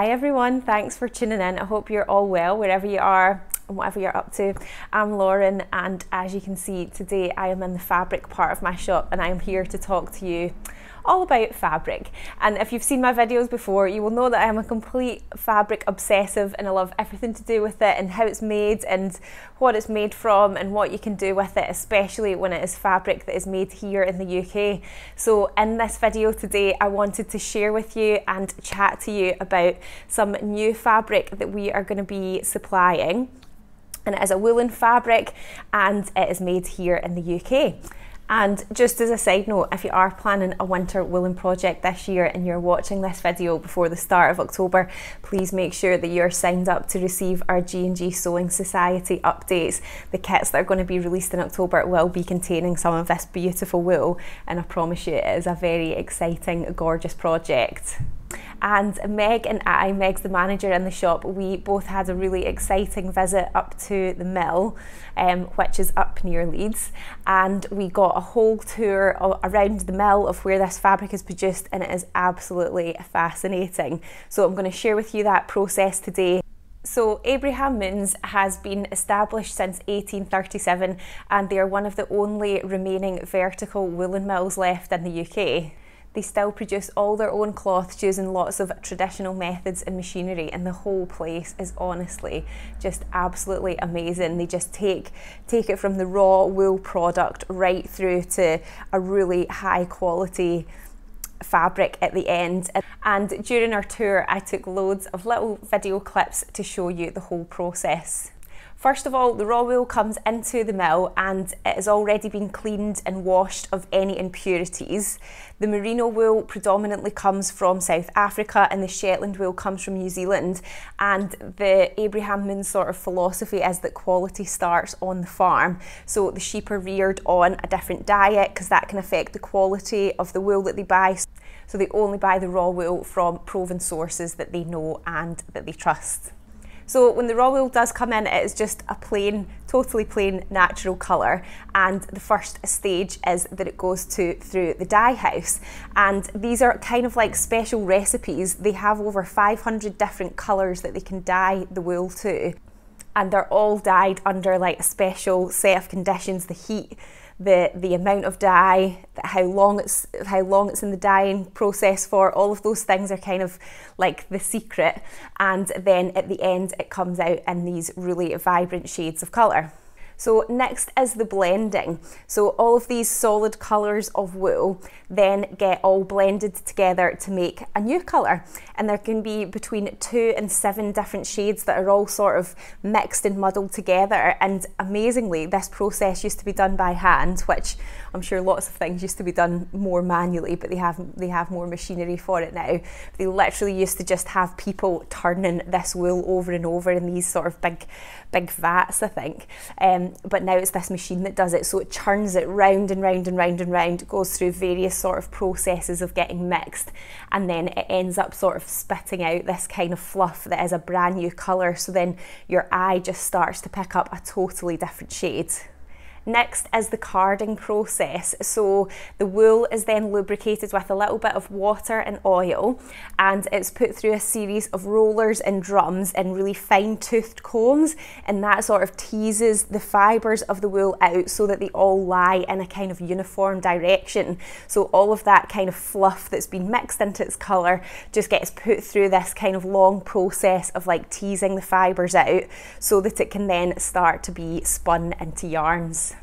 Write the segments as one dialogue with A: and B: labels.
A: Hi everyone, thanks for tuning in. I hope you're all well wherever you are and whatever you're up to. I'm Lauren, and as you can see today I am in the fabric part of my shop and I am here to talk to you all about fabric. And if you've seen my videos before, you will know that I am a complete fabric obsessive and I love everything to do with it and how it's made and what it's made from and what you can do with it, especially when it is fabric that is made here in the UK. So in this video today, I wanted to share with you and chat to you about some new fabric that we are going to be supplying. And it is a woolen fabric and it is made here in the UK. And just as a side note, if you are planning a winter woolen project this year and you're watching this video before the start of October, please make sure that you're signed up to receive our G&G Sewing Society updates. The kits that are going to be released in October will be containing some of this beautiful wool, and I promise you it is a very exciting, gorgeous project. And Meg's the manager in the shop, we both had a really exciting visit up to the mill, which is up near Leeds, and we got a whole tour around the mill of where this fabric is produced, and it is absolutely fascinating. So I'm going to share with you that process today. So Abraham Moons has been established since 1837 and they are one of the only remaining vertical woolen mills left in the UK. They still produce all their own cloths using lots of traditional methods and machinery, and the whole place is honestly just absolutely amazing. They just take it from the raw wool product right through to a really high quality fabric at the end. And during our tour I took loads of little video clips to show you the whole process. First of all, the raw wool comes into the mill and it has already been cleaned and washed of any impurities. The merino wool predominantly comes from South Africa and the Shetland wool comes from New Zealand, and the Abraham Moons sort of philosophy is that quality starts on the farm. So the sheep are reared on a different diet because that can affect the quality of the wool that they buy. So they only buy the raw wool from proven sources that they know and that they trust. So when the raw wool does come in, it is just a plain, totally plain natural colour, and the first stage is that it goes through the dye house, and these are kind of like special recipes. They have over 500 different colours that they can dye the wool to, and they're all dyed under like a special set of conditions: the heat, the amount of dye, how long it's in the dyeing process for. All of those things are kind of like the secret, and then at the end it comes out in these really vibrant shades of colour. So next is the blending. So all of these solid colours of wool then get all blended together to make a new colour, and there can be between 2 and 7 different shades that are all sort of mixed and muddled together. And amazingly, this process used to be done by hand, which I'm sure lots of things used to be done more manually, but they have more machinery for it now. They literally used to just have people turning this wool over and over in these sort of big vats, I think. But now it's this machine that does it, so it churns it round and round and round and round. It goes through various sort of processes of getting mixed, and then it ends up sort of spitting out this kind of fluff that is a brand new colour. So then your eye just starts to pick up a totally different shade. Next is the carding process. So the wool is then lubricated with a little bit of water and oil, and it's put through a series of rollers and drums and really fine-toothed combs, and that sort of teases the fibres of the wool out so that they all lie in a kind of uniform direction. So all of that kind of fluff that's been mixed into its colour just gets put through this kind of long process of like teasing the fibres out so that it can then start to be spun into yarns.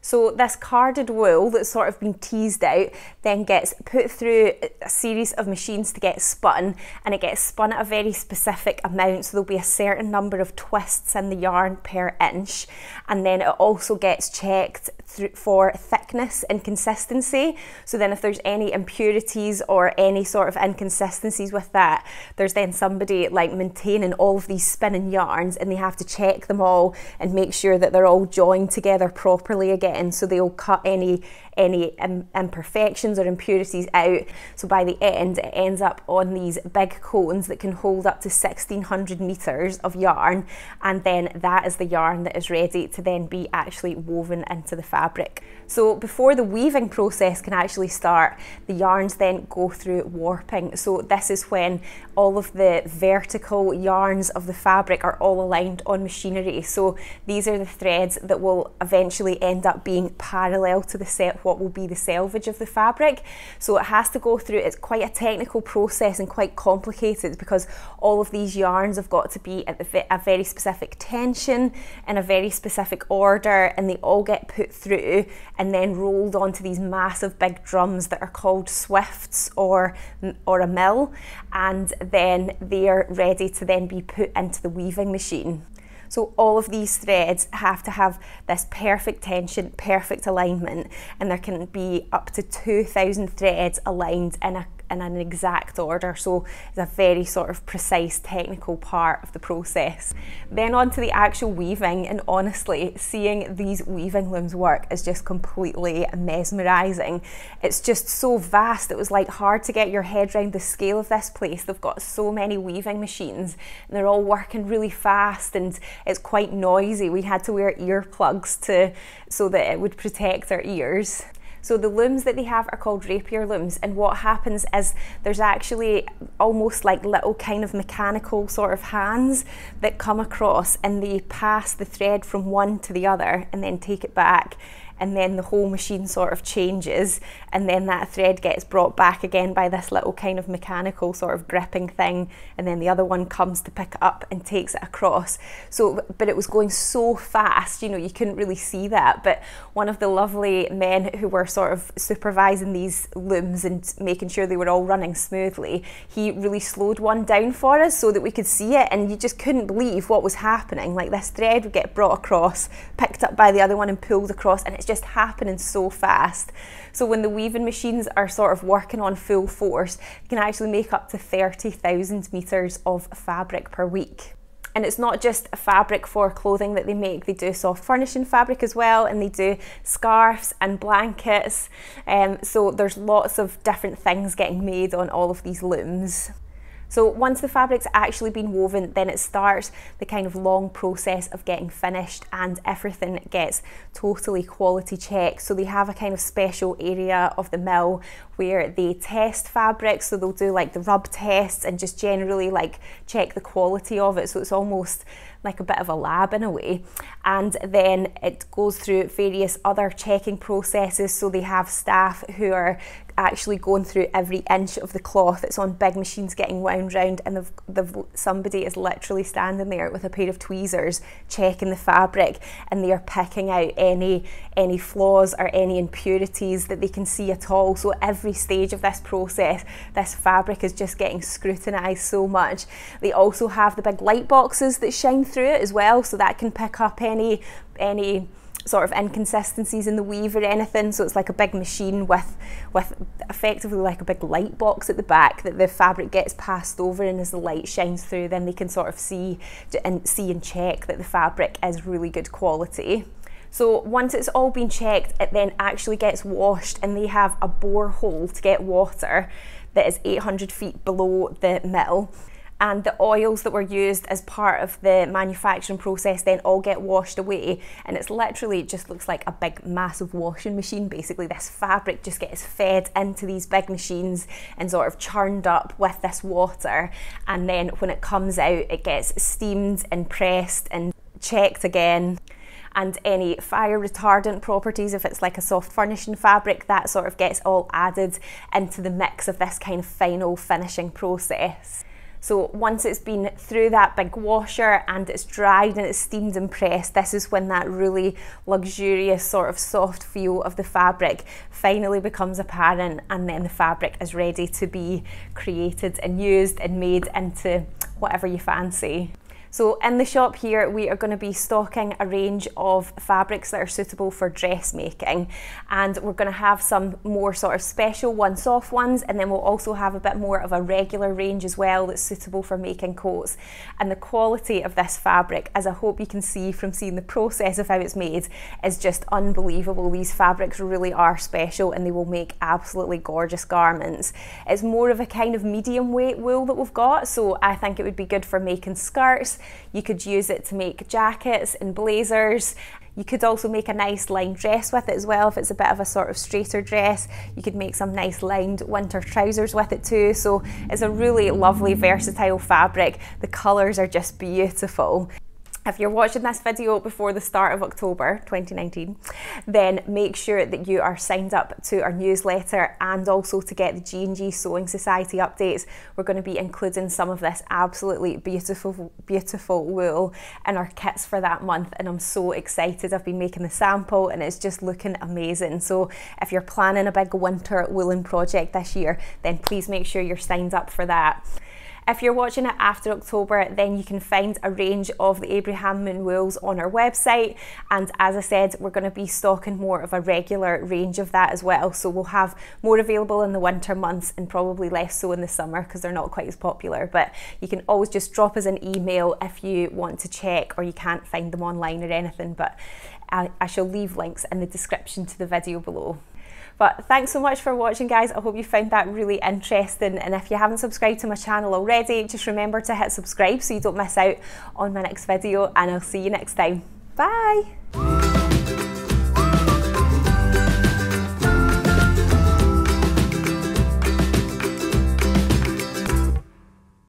A: So this carded wool that's sort of been teased out then gets put through a series of machines to get spun, and it gets spun at a very specific amount. So there'll be a certain number of twists in the yarn per inch, and then it also gets checked for thickness and consistency. So then if there's any impurities or any sort of inconsistencies with that, there's then somebody like maintaining all of these spinning yarns, and they have to check them all and make sure that they're all joined together properly again. So they'll cut any any imperfections or impurities out. So by the end, it ends up on these big cones that can hold up to 1600 meters of yarn, and then that is the yarn that is ready to then be actually woven into the fabric. So before the weaving process can actually start, the yarns then go through warping. So this is when all of the vertical yarns of the fabric are all aligned on machinery. So these are the threads that will eventually end up being parallel to what will be the selvage of the fabric. So it has to go through, it's quite a technical process and quite complicated, because all of these yarns have got to be at a very specific tension and a very specific order, and they all get put through and then rolled onto these massive big drums that are called swifts or a mill, and then they are ready to then be put into the weaving machine. So all of these threads have to have this perfect tension, perfect alignment, and there can be up to 2,000 threads aligned in an exact order. So it's a very sort of precise technical part of the process. Then on to the actual weaving, and honestly, seeing these weaving looms work is just completely mesmerising. It's just so vast. It was like hard to get your head around the scale of this place. They've got so many weaving machines and they're all working really fast, and it's quite noisy. We had to wear earplugs so that it would protect our ears. So the looms that they have are called rapier looms, and what happens is there's actually almost like little kind of mechanical sort of hands that come across, and they pass the thread from one to the other and then take it back, and then the whole machine sort of changes, and then that thread gets brought back again by this little kind of mechanical sort of gripping thing, and then the other one comes to pick it up and takes it across. So, but it was going so fast, you know, you couldn't really see that, but one of the lovely men who were sort of supervising these looms and making sure they were all running smoothly, he really slowed one down for us so that we could see it, and you just couldn't believe what was happening. Like, this thread would get brought across, picked up by the other one and pulled across, and it's just happening so fast. So when the weaving machines are sort of working on full force, you can actually make up to 30,000 meters of fabric per week. And it's not just a fabric for clothing that they make, they do soft furnishing fabric as well, and they do scarves and blankets. So there's lots of different things getting made on all of these looms. So once the fabric's actually been woven, then it starts the kind of long process of getting finished, and everything gets totally quality checked. So they have a kind of special area of the mill where they test fabrics. So they'll do like the rub tests and just generally like check the quality of it. So it's almost like a bit of a lab in a way. And then it goes through various other checking processes. So they have staff who are actually going through every inch of the cloth. It's on big machines getting wound round, and somebody is literally standing there with a pair of tweezers checking the fabric, and they are picking out any flaws or any impurities that they can see at all. So every stage of this process, this fabric is just getting scrutinised so much. They also have the big light boxes that shine through it as well, so that can pick up any sort of inconsistencies in the weave or anything. So it's like a big machine with effectively like a big light box at the back that the fabric gets passed over, and as the light shines through, then they can sort of see and check that the fabric is really good quality. So once it's all been checked, it then actually gets washed, and they have a borehole to get water that is 800 feet below the mill. And the oils that were used as part of the manufacturing process then all get washed away, and it's literally, it just looks like a big massive washing machine. Basically this fabric just gets fed into these big machines and sort of churned up with this water, and then when it comes out it gets steamed and pressed and checked again. And any fire retardant properties, if it's like a soft furnishing fabric, that sort of gets all added into the mix of this kind of final finishing process. So once it's been through that big washer and it's dried and it's steamed and pressed, this is when that really luxurious sort of soft feel of the fabric finally becomes apparent, and then the fabric is ready to be created and used and made into whatever you fancy. So in the shop here, we are going to be stocking a range of fabrics that are suitable for dressmaking, and we're going to have some more sort of special once-off ones, and then we'll also have a bit more of a regular range as well that's suitable for making coats. And the quality of this fabric, as I hope you can see from seeing the process of how it's made, is just unbelievable. These fabrics really are special and they will make absolutely gorgeous garments. It's more of a kind of medium weight wool that we've got, so I think it would be good for making skirts. You could use it to make jackets and blazers. You could also make a nice lined dress with it as well. If it's a bit of a sort of straighter dress, you could make some nice lined winter trousers with it too. So it's a really lovely, versatile fabric. The colours are just beautiful. If you're watching this video before the start of October 2019, then make sure that you are signed up to our newsletter, and also to get the G&G Sewing Society updates. We're going to be including some of this absolutely beautiful wool in our kits for that month, and I'm so excited. I've been making the sample and it's just looking amazing. So if you're planning a big winter woolen project this year, then please make sure you're signed up for that. If you're watching it after October, then you can find a range of the Abraham Moon wools on our website, and as I said, we're going to be stocking more of a regular range of that as well. So we'll have more available in the winter months and probably less so in the summer because they're not quite as popular. But you can always just drop us an email if you want to check or you can't find them online or anything, but I shall leave links in the description to the video below. But thanks so much for watching, guys. I hope you found that really interesting, and if you haven't subscribed to my channel already, just remember to hit subscribe so you don't miss out on my next video, and I'll see you next time. Bye!